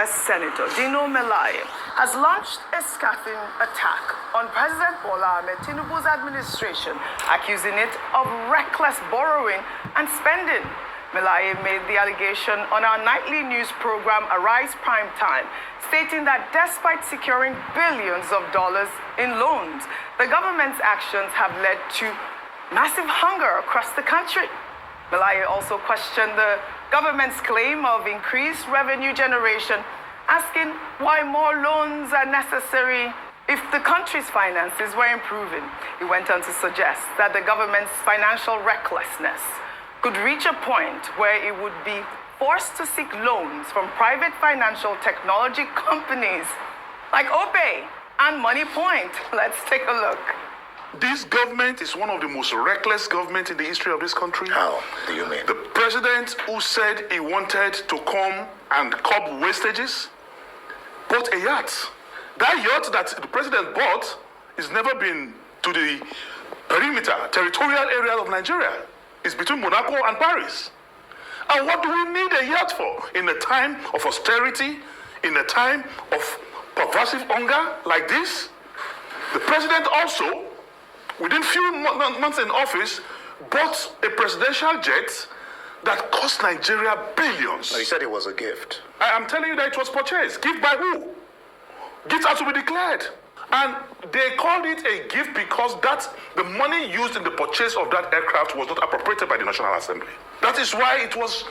Senator Dino Melaye has launched a scathing attack on President Bola Ahmed Tinubu's administration, accusing it of reckless borrowing and spending. Melaye made the allegation on our nightly news program Arise Prime Time, stating that despite securing billions of dollars in loans, the government's actions have led to massive hunger across the country. Melaye also questioned the government's claim of increased revenue generation, asking why more loans are necessary if the country's finances were improving. He went on to suggest that the government's financial recklessness could reach a point where it would be forced to seek loans from private financial technology companies like Opay and MoneyPoint. Let's take a look. This government is one of the most reckless governments in the history of this country. How do you mean? The president who said he wanted to come and curb wastages bought a yacht. That yacht that the president bought has never been to the perimeter, territorial area of Nigeria. It's between Monaco and Paris. And what do we need a yacht for? In a time of austerity, in a time of pervasive hunger like this? The president also, within few months in office, bought a presidential jet that cost Nigeria billions. He said it was a gift. I am telling you that it was purchased. Gift by who? Gift has to be declared. And they called it a gift because the money used in the purchase of that aircraft was not appropriated by the National Assembly. That is why it was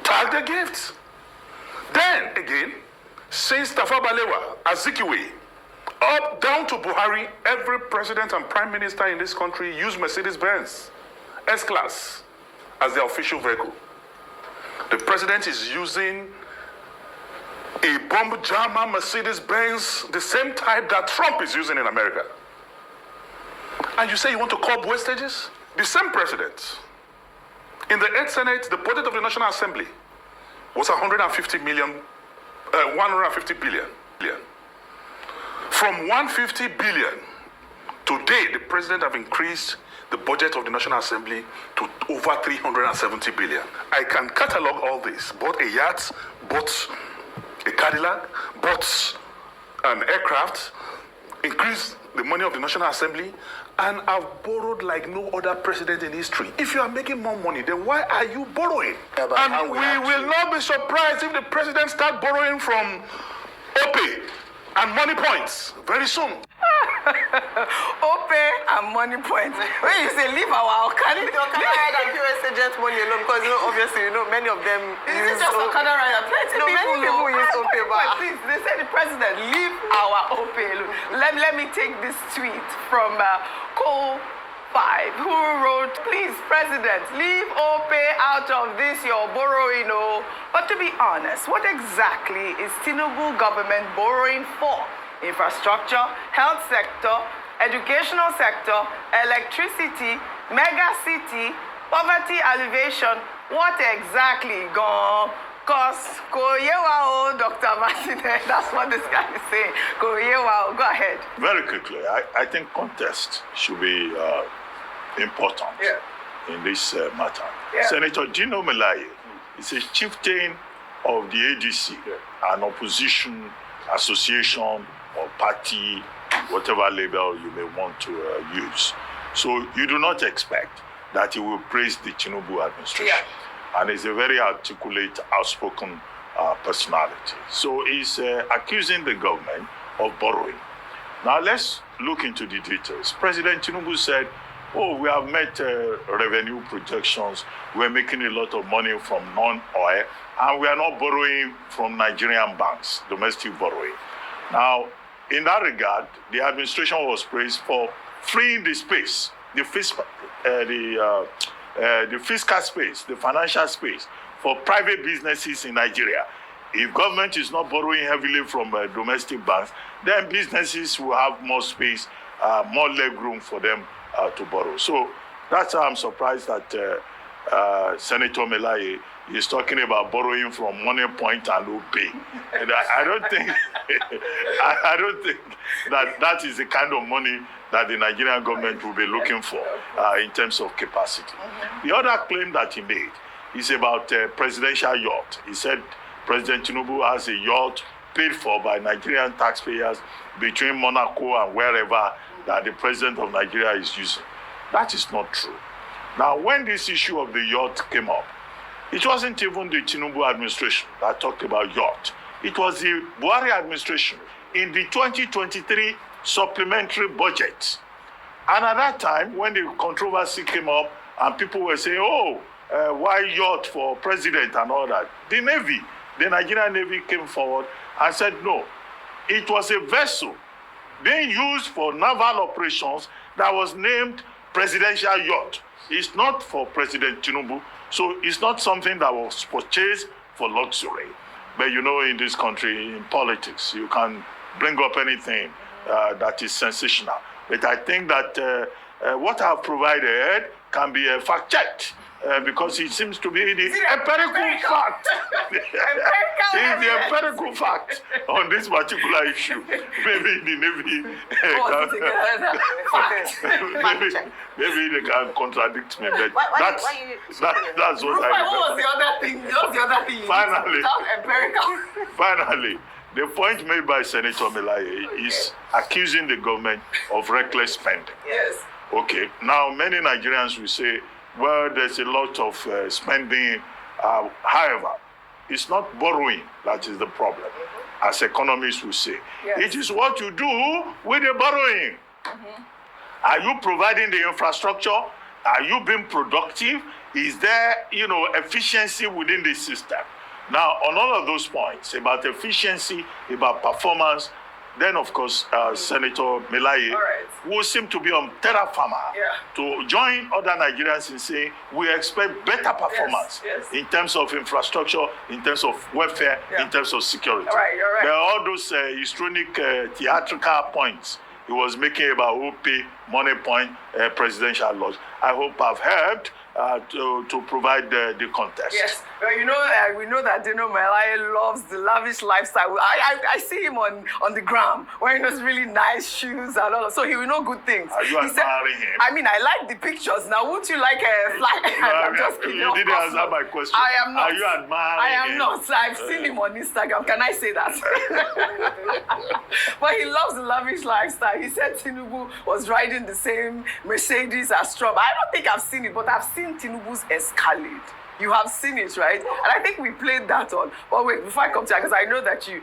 tagged a gift. Then again, since Tafawa Balewa, Azikiwe, up down to Buhari, every president and prime minister in this country used Mercedes-Benz S-Class as their official vehicle. The president is using a bomb jammer Mercedes-Benz, the same type that Trump is using in America. And you say you want to curb wastages? The same president. In the 8th Senate, the budget of the National Assembly was 150 billion. From 150 billion, today the president have increased the budget of the National Assembly to over 370 billion. I can catalog all this. Bought a yacht, bought a Cadillac, bought an aircraft, increased the money of the National Assembly, and I've borrowed like no other president in history. If you are making more money, then why are you borrowing? Yeah, and we will not be surprised if the president starts borrowing from Opay and MoneyPoint very soon. Opay and MoneyPoint. When you say leave our Okada, the Okada ride and POS agent money alone, because obviously many of them use just Okada ride. Plenty many people use Opay, but please, they say the president leave our Opay alone. Let me take this tweet from Cole 5, who wrote, please, President, leave Opay out of this, your borrowing. But to be honest, what exactly is Tinubu government borrowing for? Infrastructure, health sector, educational sector, electricity, mega city, poverty alleviation. What exactly gone? Cause Koyewa, Dr. Martinez, that's what this guy is saying. Koyewa, go ahead. Very quickly, I think context should be important in this matter. Yeah. Senator Dino Melaye is a chieftain of the ADC, an opposition association or party, whatever label you may want to use. So you do not expect that he will praise the Tinubu administration. Yeah. And he's a very articulate, outspoken personality. So he's accusing the government of borrowing. Now let's look into the details. President Tinubu said, we have met revenue projections. We're making a lot of money from non-oil, and we are not borrowing from Nigerian banks, domestic borrowing. Now, in that regard, the administration was praised for freeing the space, the fiscal space, the financial space for private businesses in Nigeria. If government is not borrowing heavily from domestic banks, then businesses will have more space, more leg room for them to borrow. So that's how I'm surprised that Senator Melaye is talking about borrowing from MoneyPoint and Opay. And I don't think that is the kind of money that the Nigerian government will be looking for in terms of capacity. The other claim that he made is about presidential yacht. He said President Tinubu has a yacht paid for by Nigerian taxpayers between Monaco and wherever that the president of Nigeria is using. That is not true. Now, when this issue of the yacht came up, it wasn't even the Tinubu administration that talked about yacht. It was the Buhari administration in the 2023 supplementary budget. And at that time, when the controversy came up and people were saying, why yacht for president and all that, the Navy, the Nigerian Navy came forward and said, no, it was a vessel being used for naval operations that was named presidential yacht. It's not for President Tinubu, so it's not something that was purchased for luxury. But you know, in this country, in politics, you can bring up anything that is sensational. But I think that what I've provided can be fact-checked because it seems to be the empirical fact. It's the empirical fact on this particular issue. Maybe the Navy maybe they can contradict me, but that's what I know. What was the other thing? What was the other thing? Finally. Empirical. Finally, the point made by Senator Melaye is accusing the government of reckless spending. Yes. Okay, now many Nigerians will say, well, there's a lot of spending. However, it's not borrowing that is the problem, as economists will say. Yes. It is what you do with the borrowing. Are you providing the infrastructure? Are you being productive? Is there, efficiency within the system? Now, on all of those points, about efficiency, about performance, then, of course, Senator Melaye, who seem to be on terra firma, to join other Nigerians in saying we expect better performance in terms of infrastructure, in terms of welfare, in terms of security. There are all those histrionic theatrical points he was making about OP, money point, presidential laws. I hope I've helped to provide the context. Yes, well, we know that Dino Melaye loves the lavish lifestyle. I see him on the gram wearing those really nice shoes and all. So he will know good things. Are you admiring him? I mean, I like the pictures. Now, would you like a flag? I'm just kidding. You didn't answer my question. I am not. Are you admiring I am him? not. I've seen him on Instagram. Can I say that? But he loves the lavish lifestyle. He said Tinubu was riding the same Mercedes as Trump. I don't think I've seen it, but I've seen Tinubu's Escalade. You have seen it, right? And I think we played that on. But wait, before I come to you, because I know that you